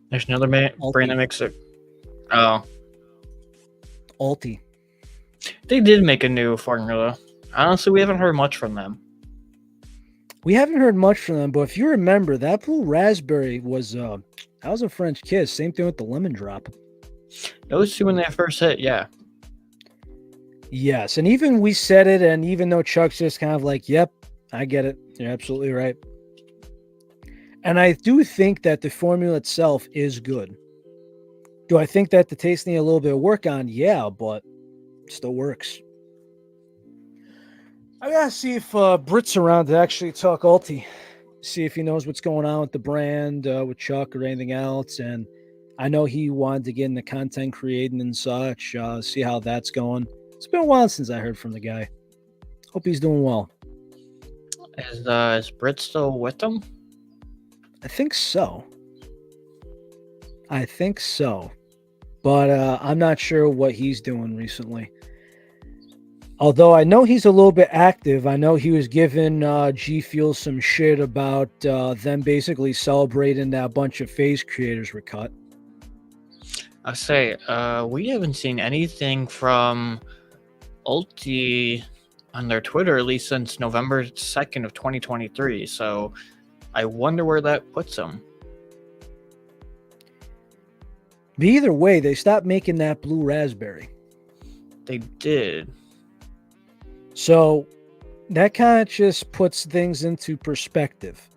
S2: There's another brand that makes it. Oh.
S1: Alti.
S2: They did make a new formula. Honestly, we haven't heard much from them.
S1: We haven't heard much from them, but if you remember, that blue raspberry was that was a French kiss. Same thing with the lemon drop.
S2: Those two when they first hit, yeah.
S1: Yes, and even we said it, and even though Chuck's just kind of like, yep, I get it. You're absolutely right. And I do think that the formula itself is good. Do I think that the taste need a little bit of work on? Yeah, but it still works. I gotta see if Britt's around to actually talk Alti. See if he knows what's going on with the brand, with Chuck or anything else. And I know he wanted to get into content creating and such. See how that's going. It's been a while since I heard from the guy. Hope he's doing well.
S2: Is Britt still with them?
S1: I think so. But I'm not sure what he's doing recently. Although I know he's a little bit active. I know he was giving G Fuel some shit about them basically celebrating that a bunch of FaZe creators were cut.
S2: I say, we haven't seen anything from Ulti on their Twitter, at least since November 2nd of 2023. So I wonder where that puts them.
S1: But either way, they stopped making that blue raspberry.
S2: They did.
S1: So that kind of just puts things into perspective.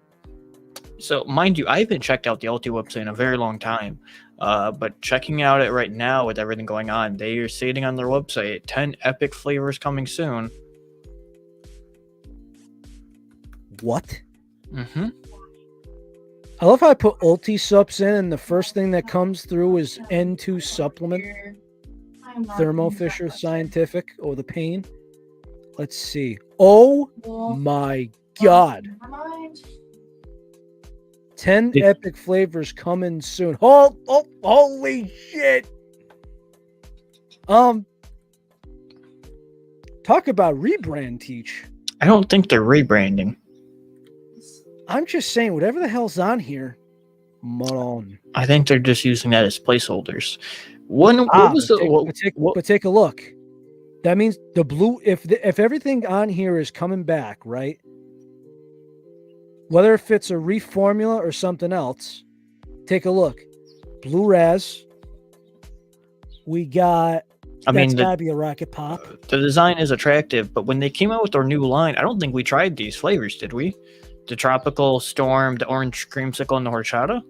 S2: So, mind you, I haven't checked out the LT website in a very long time. But checking out it right now with everything going on, they are stating on their website 10 epic flavors coming soon.
S1: What?
S2: Mm-hmm.
S1: I love how I put ulti subs in, and the first thing that comes through is N2 supplement, Thermo Fisher Scientific, or the pain. Let's see. Oh my god. 10 epic flavors coming soon. Oh, holy shit. Talk about rebrand, Teach.
S2: I don't think they're rebranding.
S1: I'm just saying, whatever the hell's on here, Malone.
S2: I think they're just using that as placeholders.
S1: But take a look. That means the blue. If everything on here is coming back, right? Whether if it's a reformula or something else, take a look. Blue Raz. We got. That's gotta be a Rocket Pop.
S2: The design is attractive, but when they came out with their new line, I don't think we tried these flavors, did we? The tropical storm, the orange creamsicle, and the horchata.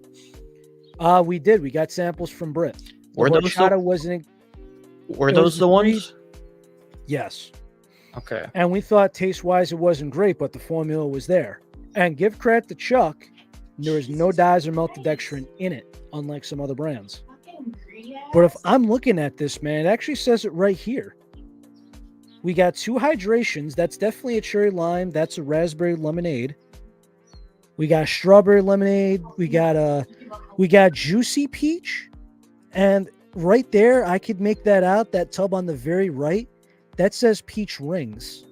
S1: We did. We got samples from Brit.
S2: Were those the ones?
S1: Yes.
S2: Okay.
S1: And we thought taste-wise it wasn't great, but the formula was there. And give credit to Chuck, there is no dyes or maltodextrin in it, unlike some other brands. But if I'm looking at this, man, it actually says it right here. We got 2 hydrations. That's definitely a cherry lime. That's a raspberry lemonade. We got strawberry lemonade. We got juicy peach. And right there, I could make that out. That tub on the very right, that says peach rings.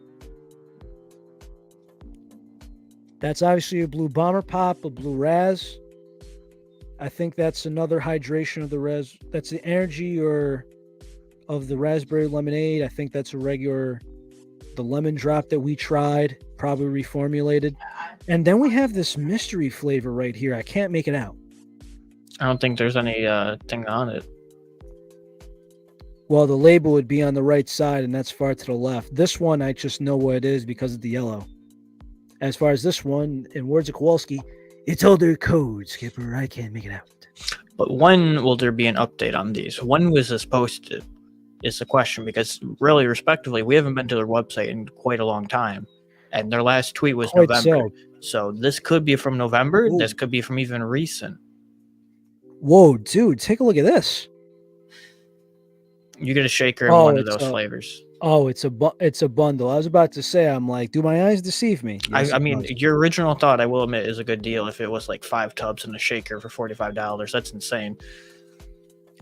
S1: That's obviously a blue bomber pop, a blue raz. I think that's another hydration of the raz. That's the energy or of the raspberry lemonade. I think that's a regular, the lemon drop that we tried, probably reformulated. And then we have this mystery flavor right here. I can't make it out.
S2: I don't think there's any thing on it.
S1: Well, the label would be on the right side, and that's far to the left. This one, I just know what it is because of the yellow. As far as this one, in words of Kowalski, it's all their code, Skipper. I can't make it out.
S2: But when will there be an update on these? When was this posted? Is the question, because really, respectively, we haven't been to their website in quite a long time, and their last tweet was
S1: Quite
S2: November. So this could be from November.
S1: Ooh.
S2: This could be from even recent.
S1: Whoa, dude! Take a look at this.
S2: You get a shaker in one of those flavors.
S1: Oh, it's a bundle. I was about to say, I'm like, do my eyes deceive me?
S2: Yes, I mean, your original thought, I will admit, is a good deal. If it was like 5 tubs and a shaker for $45, that's insane.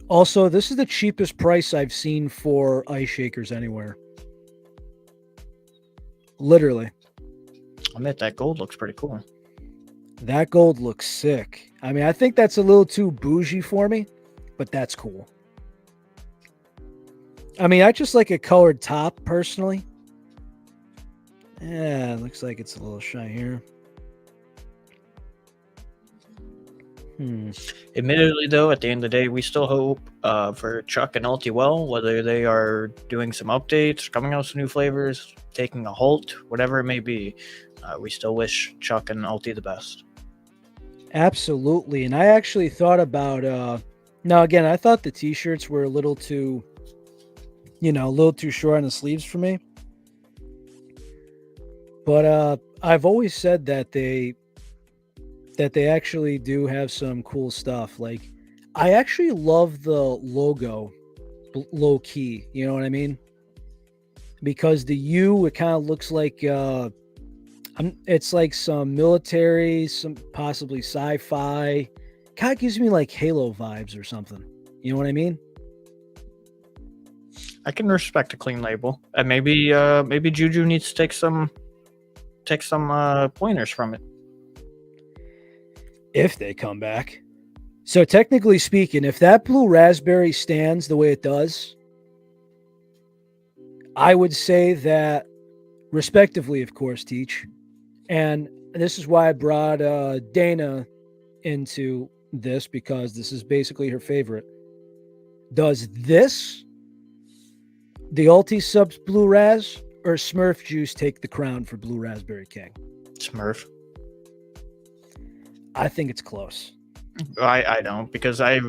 S1: Also, this is the cheapest price I've seen for ice shakers anywhere. Literally.
S2: I admit that gold looks pretty cool.
S1: That gold looks sick. I mean, I think that's a little too bougie for me, but that's cool. I mean, I just like a colored top, personally. Yeah, it looks like it's a little shy here.
S2: Admittedly, though, at the end of the day, we still hope for Chuck and Ulti well, whether they are doing some updates, coming out with some new flavors, taking a halt, whatever it may be. We still wish Chuck and Ulti the best.
S1: Absolutely. And I actually thought about, now again, I thought the t-shirts were a little too short on the sleeves for me. But I've always said that they actually do have some cool stuff. Like, I actually love the logo low key, you know what I mean? Because the U, it kind of looks like it's like some military, some possibly sci-fi. Kind of gives me like Halo vibes or something. You know what I mean?
S2: I can respect a clean label, and maybe Juju needs to take some pointers from it
S1: if they come back. So technically speaking, if that blue raspberry stands the way it does, I would say that, respectively, of course, Teach, and this is why I brought Dana into this, because this is basically her favorite. Does this, the Ulti subs Blue Raz, or Smurf Juice take the crown for Blue Raspberry King?
S2: Smurf.
S1: I think it's close.
S2: I don't, because I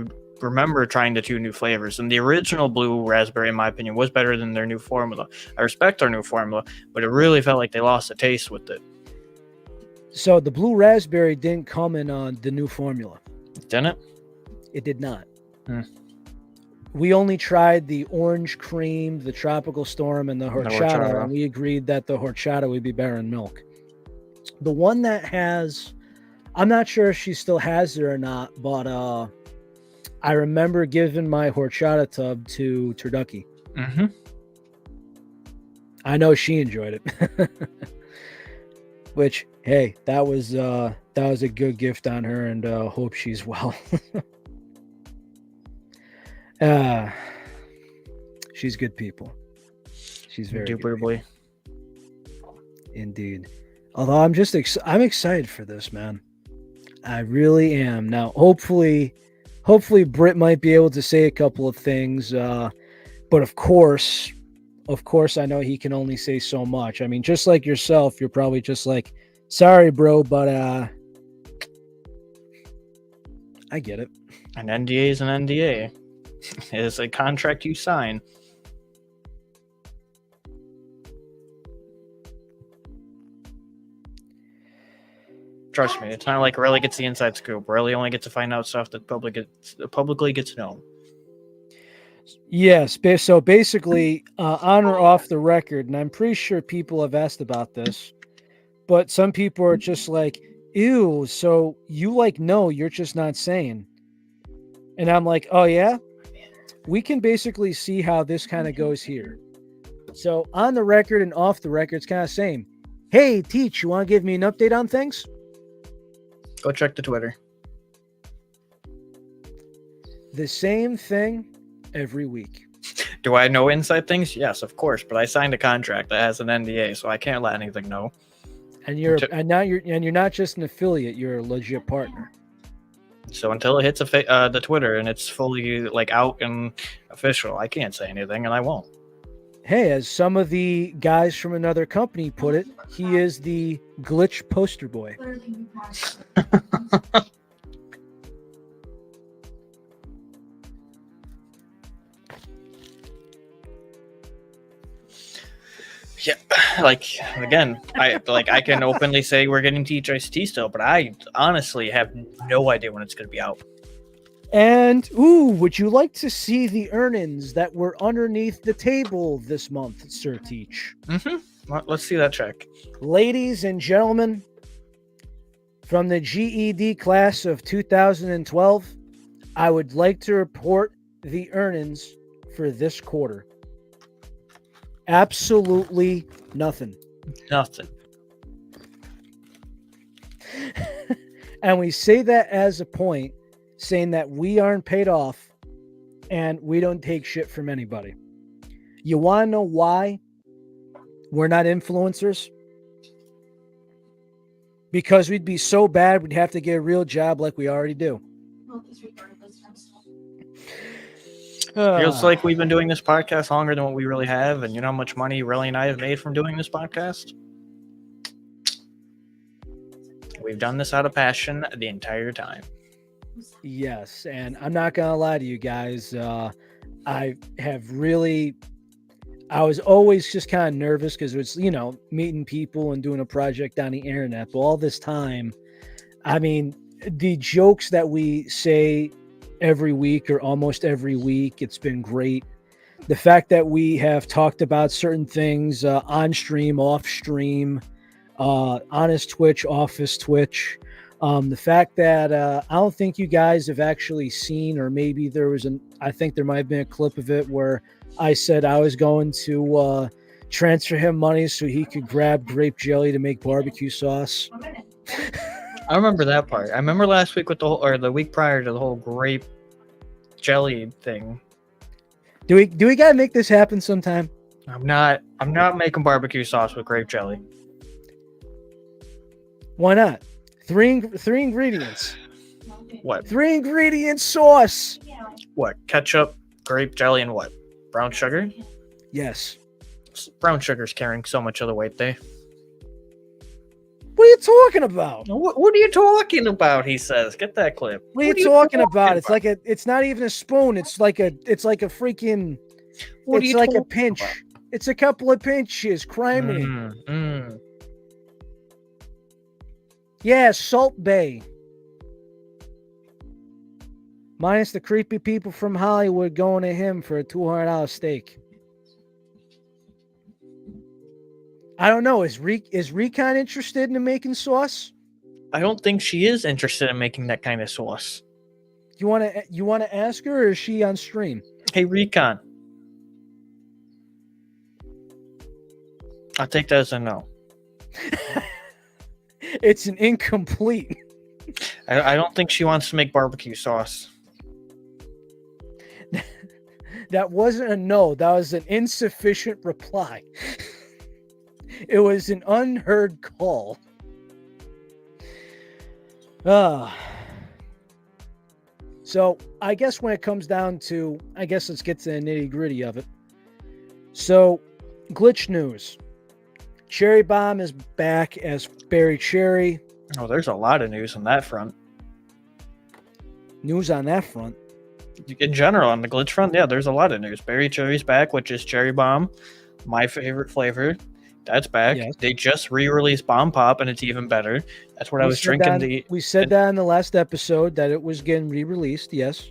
S2: remember trying the 2 new flavors, and the original blue raspberry, in my opinion, was better than their new formula. I respect their new formula, but it really felt like they lost the taste with it.
S1: So the blue raspberry didn't come in on the new formula.
S2: Didn't it?
S1: It did not.
S2: Hmm.
S1: We only tried the orange cream, the tropical storm, and the horchata, and we agreed that the horchata would be better in milk. The one that has, I'm not sure if she still has it or not, but I remember giving my horchata tub to Turducky.
S2: Mm-hmm.
S1: I know she enjoyed it. Which, hey, that was a good gift on her, and hope she's well. She's good people. She's very
S2: Indubitably.
S1: Indeed. Although I'm excited for this, man. I really am. Now, hopefully Britt might be able to say a couple of things. But of course, I know he can only say so much. I mean, just like yourself, you're probably just like, sorry, bro, but I get it.
S2: An NDA is an NDA. It's a contract you sign. Trust me, it's not like Riley gets the inside scoop. Riley only gets to find out stuff that publicly gets known.
S1: Yes, so basically, on or off the record, and I'm pretty sure people have asked about this, but some people are just like, ew, so you no, you're just not saying. And I'm like, oh yeah? We can basically see how this kind of goes here. So on the record and off the record, it's kind of same. Hey, Teach, you want to give me an update on things?
S2: Go check the Twitter.
S1: The same thing every week.
S2: Do I know inside things? Yes, of course. But I signed a contract that has an NDA, so I can't let anything know.
S1: And you're not just an affiliate; you're a legit partner.
S2: So until it hits the Twitter and it's fully out and official, I can't say anything, and I won't.
S1: Hey, as some of the guys from another company put it, he is the glitch poster boy.
S2: Yeah, again, I can openly say we're getting Teach Ice T still, but I honestly have no idea when it's going to be out.
S1: And, would you like to see the earnings that were underneath the table this month, Sir Teach?
S2: Mm-hmm. Let's see that check.
S1: Ladies and gentlemen, from the GED class of 2012, I would like to report the earnings for this quarter. Absolutely nothing.
S2: Nothing.
S1: And we say that as a point, saying that we aren't paid off and we don't take shit from anybody. You want to know why we're not influencers? Because we'd be so bad, we'd have to get a real job like we already do.
S2: Feels like we've been doing this podcast longer than what we really have, and you know how much money Riley and I have made from doing this podcast? We've done this out of passion the entire time.
S1: Yes, and I'm not going to lie to you guys. I was always just kind of nervous because it's, meeting people and doing a project on the internet. But all this time, I mean, the jokes that we say every week or almost every week, it's been great. The fact that we have talked about certain things on stream, off stream, honest Twitch, office Twitch. The fact that I don't think you guys have actually seen, or maybe I think there might have been a clip of it where I said I was going to transfer him money so he could grab grape jelly to make barbecue sauce.
S2: I remember that part. I remember last week the week prior to the whole grape jelly thing.
S1: Do we gotta make this happen sometime?
S2: I'm not making barbecue sauce with grape jelly.
S1: Why not? Three ingredients.
S2: What?
S1: 3 ingredient sauce.
S2: What? Ketchup, grape jelly, and what? Brown sugar?
S1: Yes.
S2: Brown sugar's carrying so much of the weight, they.
S1: What are you talking about?
S2: What are you talking about? He says, "Get that clip."
S1: What are you talking about? It's not even a spoon. It's like a freaking.
S2: What are
S1: It's
S2: you
S1: like a
S2: talking
S1: pinch.
S2: about?
S1: It's a couple of pinches. Criminy. Yeah, Salt Bay. Minus the creepy people from Hollywood going to him for a $200 steak. I don't know. Is Recon interested in making sauce?
S2: I don't think she is interested in making that kind of sauce.
S1: You want to ask her, or is she on stream?
S2: Hey, Recon. I'll take that as a no.
S1: It's an incomplete.
S2: I don't think she wants to make barbecue sauce.
S1: That wasn't a no. That was an insufficient reply. It was an unheard call. So I guess when it comes down to, let's get to the nitty gritty of it. So, glitch news. Cherry Bomb is back as Barry Cherry.
S2: Oh, there's a lot of news on that front.
S1: News on that front.
S2: In general, on the glitch front, yeah, there's a lot of news. Berry Cherry's back, which is Cherry Bomb, my favorite flavor. That's back. Yes. They just re-released Bomb Pop, and it's even better. That's what I was drinking.
S1: We said that in the last episode, that it was getting re-released. Yes.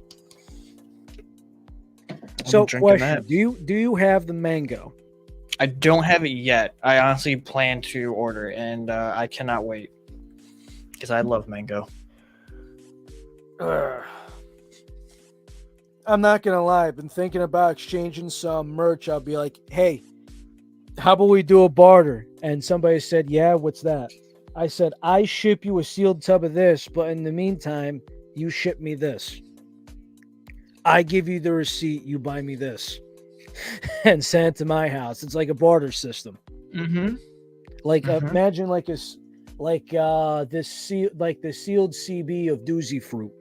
S1: So, question: Do you have the mango?
S2: I don't have it yet. I honestly plan to order, and I cannot wait because I love mango.
S1: I'm not gonna lie. I've been thinking about exchanging some merch. I'll be like, hey, how about we do a barter? And somebody said, yeah, what's that? I said, I ship you a sealed tub of this, but in the meantime, you ship me this. I give you the receipt, you buy me this. And send it to my house. It's like a barter system.
S2: Mm-hmm.
S1: Like imagine like the sealed CB of Doozy Fruit.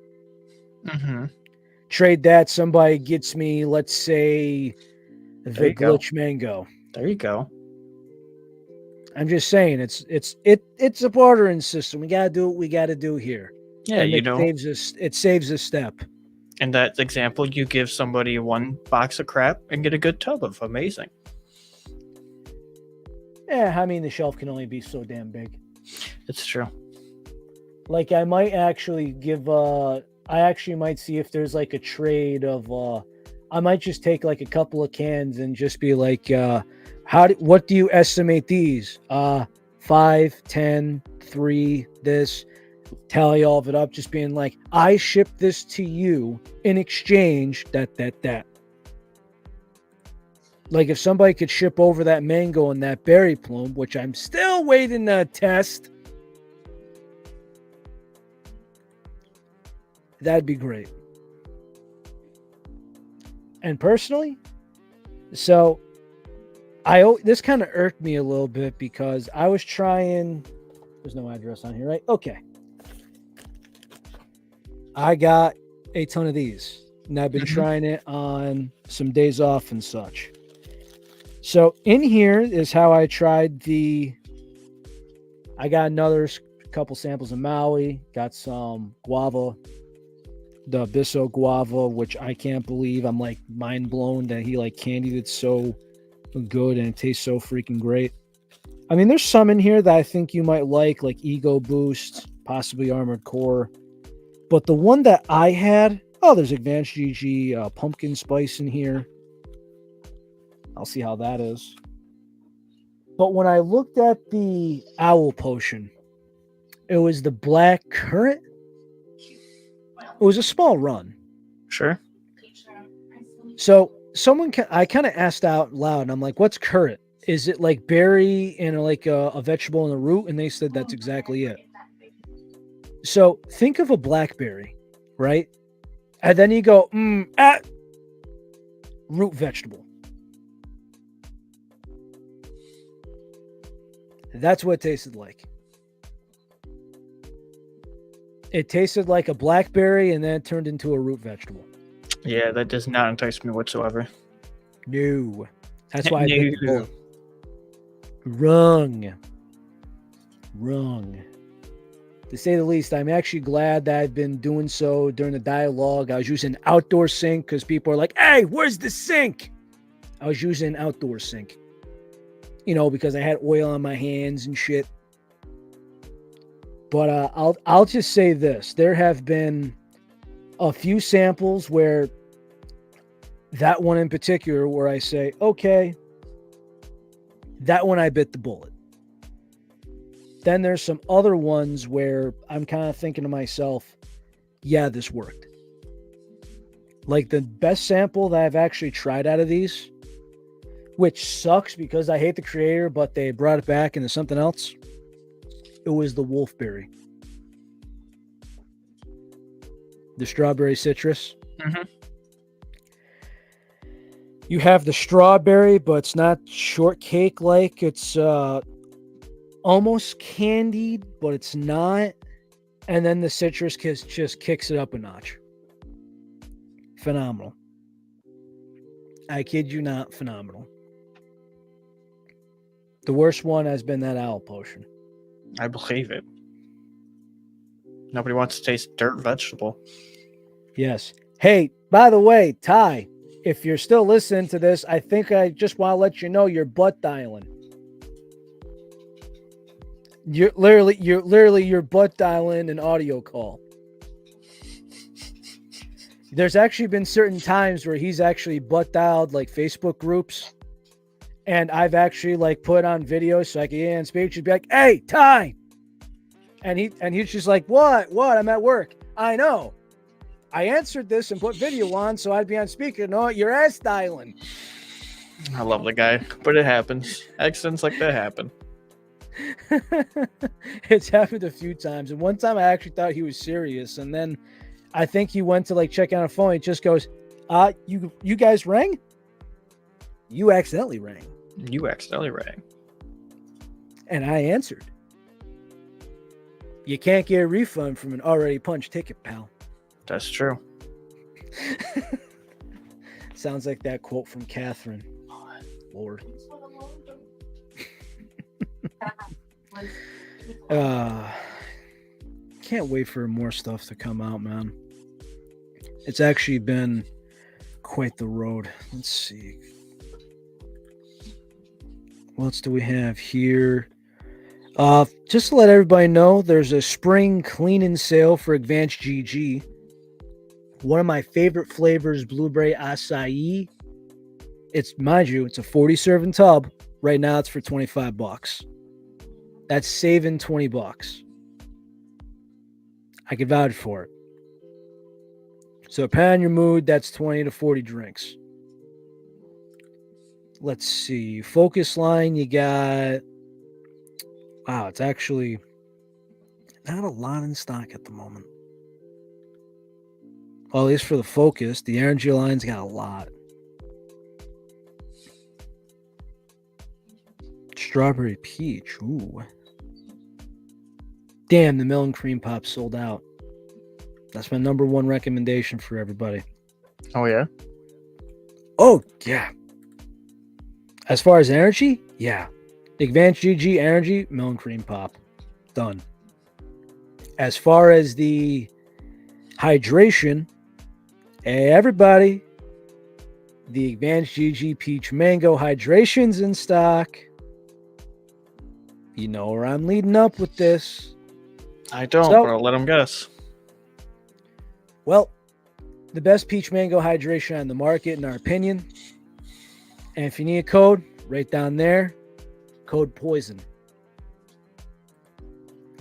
S2: Mm-hmm.
S1: Trade that. Somebody gets me, let's say, the glitch mango.
S2: There you go.
S1: I'm just saying, it's a bartering system. We gotta do what we gotta do here.
S2: Yeah,
S1: and it saves a step.
S2: In that example, you give somebody one box of crap and get a good tub of amazing.
S1: Yeah, I mean, the shelf can only be so damn big.
S2: It's true.
S1: Like, I might actually might see if there's like a trade of, I might just take like a couple of cans and just be like, what do you estimate these? 5, 10, 3, this. Tally all of it up, just being like, I ship this to you in exchange that. Like, if somebody could ship over that mango and that berry plume, which I'm still waiting to test, that'd be great. And personally, so this kind of irked me a little bit because I was trying. There's no address on here, right? Okay. I got a ton of these, and I've been trying it on some days off and such. So in here is how I tried I got another couple samples of Maui, got some guava, the Abisso guava, which I can't believe. I'm like mind blown that he like candied it so good and it tastes so freaking great. I mean, there's some in here that I think you might like Ego Boost, possibly Armored Core. But the one that I had, there's Advanced GG pumpkin spice in here. I'll see how that is. But when I looked at the owl potion, it was the black currant. It was a small run.
S2: Sure.
S1: So I kind of asked out loud, and I'm like, what's currant? Is it like berry and like a vegetable and a root? And they said that's exactly it. So think of a blackberry, right? And then you go, root vegetable. That's what it tasted like. It tasted like a blackberry and then it turned into a root vegetable.
S2: Yeah, that does not entice me whatsoever.
S1: No. That's why I did the wrong. Wrong. To say the least, I'm actually glad that I've been doing so during the dialogue. I was using outdoor sink because people are like, hey, where's the sink? I was using outdoor sink. Because I had oil on my hands and shit. But I'll just say this. There have been a few samples where that one in particular where I say, okay, that one I bit the bullet. Then there's some other ones where I'm kind of thinking to myself, yeah, this worked. Like the best sample that I've actually tried out of these, which sucks because I hate the creator, but they brought it back into something else. It was the Wolfberry. The strawberry citrus.
S2: Mm-hmm.
S1: You have the strawberry, but it's not shortcake like. It's almost candied, but it's not. And then the citrus just kicks it up a notch. Phenomenal. I kid you not, phenomenal. The worst one has been that owl potion.
S2: I believe it. Nobody wants to taste dirt vegetable.
S1: Yes. Hey, by the way, Ty, if you're still listening to this, I think I just want to let you know you're butt dialing. You're literally butt dialing an audio call. There's actually been certain times where he's actually butt dialed like Facebook groups, and I've actually like put on video so I can hear on speech and be like, "Hey, Ty," and he's just like, "What? I'm at work." I know. I answered this and put video on so I'd be on speaker. No, you're ass dialing.
S2: I love the guy, but it happens. Accidents like that happen.
S1: It's happened a few times, and one time I actually thought he was serious, and then I think he went to like check on a phone. He just goes, you guys rang? You accidentally rang.
S2: You accidentally rang.
S1: And I answered. You can't get a refund from an already punched ticket, pal.
S2: That's true.
S1: Sounds like that quote from Catherine. Lord. Can't wait for more stuff to come out, man. It's actually been quite the road. Let's see. What else do we have here? Just to let everybody know, there's a spring cleaning sale for Advanced GG. One of my favorite flavors, blueberry acai. Mind you, it's a 40 serving tub. Right now it's for $25. That's saving $20. I can vouch for it. So depending on your mood, that's 20 to 40 drinks. Let's see. Focus line, you got... Wow, it's actually not a lot in stock at the moment. Well, at least for the Focus. The Energy line's got a lot. Strawberry peach. Ooh. Damn, the melon cream pop sold out. That's my number one recommendation for everybody.
S2: Oh, yeah?
S1: Oh, yeah. As far as energy, yeah. Advanced GG energy, melon cream pop. Done. As far as the hydration, hey, everybody. The Advanced GG peach mango hydration's in stock. You know where I'm leading up with this.
S2: I don't, but I'll let him guess.
S1: Well, the best peach mango hydration on the market, in our opinion. And if you need a code, right down there, code POISON.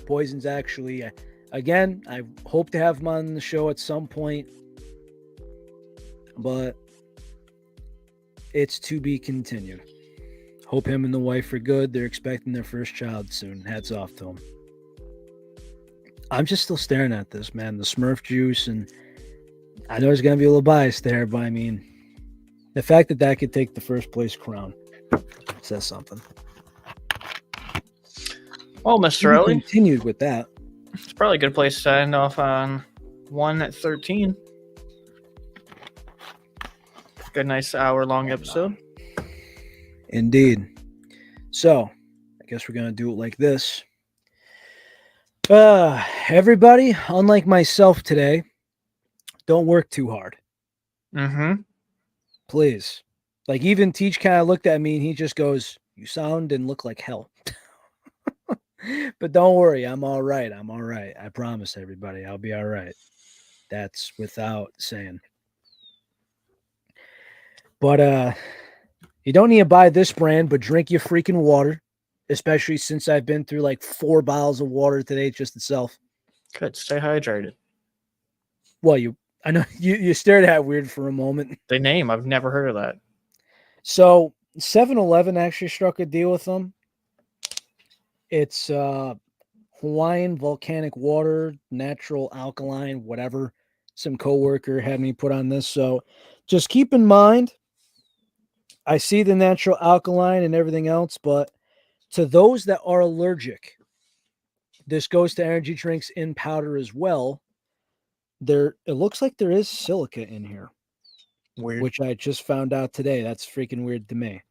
S1: Poison's actually, again, I hope to have him on the show at some point, but it's to be continued. Hope him and the wife are good. They're expecting their first child soon. Hats off to them. I'm just still staring at this, man. The Smurf juice, and I know there's going to be a little bias there, but I mean, the fact that could take the first place crown says something.
S2: Well, Mr. Ellie,
S1: continued with that.
S2: It's probably a good place to end off on 1:13. Good, nice hour-long episode.
S1: Indeed. So, I guess we're going to do it like this. Everybody, unlike myself today, don't work too hard.
S2: Mm-hmm.
S1: Please. Like, even Teach kind of looked at me and he just goes, "You sound and look like hell." But don't worry, I'm all right. I'm all right. I promise everybody, I'll be all right. That's without saying. But you don't need to buy this brand, but drink your freaking water, especially since I've been through like 4 bottles of water today just itself.
S2: Good. Stay hydrated.
S1: Well, I know you stared at weird for a moment.
S2: The name, I've never heard of that.
S1: So 7-Eleven actually struck a deal with them. It's Hawaiian volcanic water, natural alkaline, whatever. Some coworker had me put on this. So just keep in mind, I see the natural alkaline and everything else, but to those that are allergic, this goes to energy drinks in powder as well. It looks like there is silica in here,
S2: Weird.
S1: which I just found out today. That's freaking weird to me.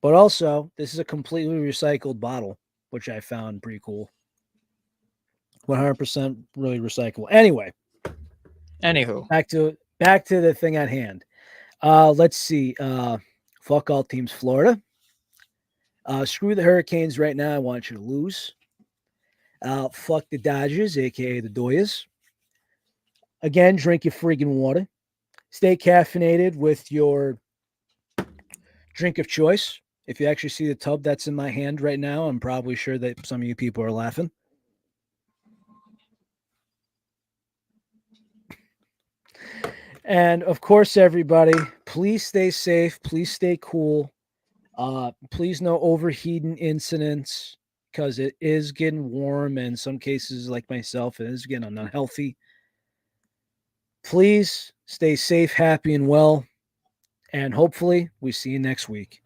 S1: But also, this is a completely recycled bottle, which I found pretty cool. 100% really recyclable. Anyway,
S2: Anywho,
S1: back to the thing at hand. Let's see. Fuck all teams, Florida. Screw the Hurricanes right now. I want you to lose. Fuck the Dodgers, aka the Doyers. Again, drink your freaking water. Stay caffeinated with your drink of choice. If you actually see the tub that's in my hand right now, I'm probably sure that some of you people are laughing. And of course, everybody, please stay safe. Please stay cool. Please no overheating incidents because it is getting warm. And in some cases, like myself, it is getting unhealthy. Please stay safe, happy, and well. And hopefully, we see you next week.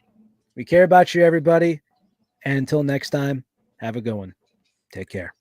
S1: We care about you, everybody. And until next time, have a good one. Take care.